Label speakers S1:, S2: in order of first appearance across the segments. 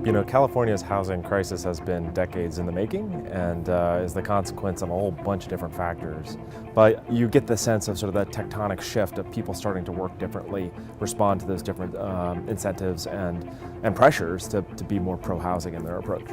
S1: You know, California's housing crisis has been decades in the making and is the consequence of a whole bunch of different factors. But you get the sense of sort of that tectonic shift of people starting to work differently, respond to those different incentives and pressures to be more pro-housing in their approach.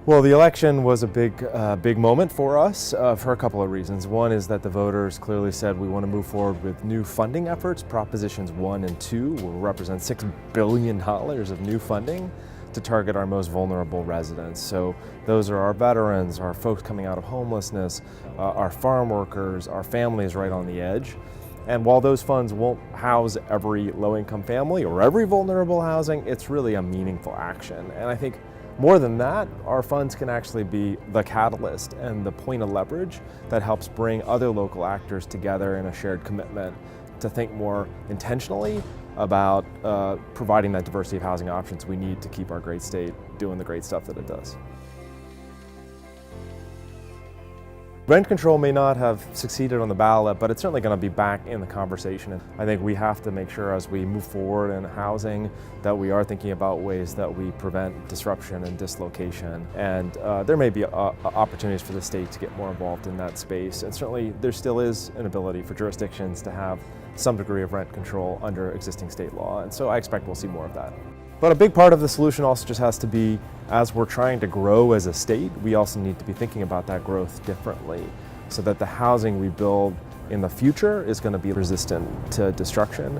S1: Well, the election was a big moment for us for a couple of reasons. One is that the voters clearly said we want to move forward with new funding efforts. Propositions 1 and 2 will represent $6 billion of new funding to target our most vulnerable residents. So those are our veterans, our folks coming out of homelessness, our farm workers, our families right on the edge. And while those funds won't house every low-income family or every vulnerable housing, it's really a meaningful action. And I think more than that, our funds can actually be the catalyst and the point of leverage that helps bring other local actors together in a shared commitment to think more intentionally about providing that diversity of housing options we need to keep our great state doing the great stuff that it does. Rent control may not have succeeded on the ballot, but it's certainly going to be back in the conversation. And I think we have to make sure as we move forward in housing that we are thinking about ways that we prevent disruption and dislocation. And there may be opportunities for the state to get more involved in that space. And certainly there still is an ability for jurisdictions to have some degree of rent control under existing state law. And so I expect we'll see more of that. But a big part of the solution also just has to be, as we're trying to grow as a state, we also need to be thinking about that growth differently so that the housing we build in the future is going to be resistant to destruction.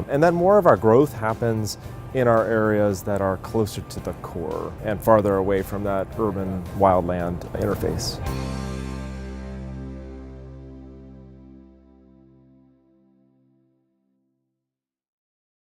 S1: And then more of our growth happens in our areas that are closer to the core and farther away from that urban wildland interface.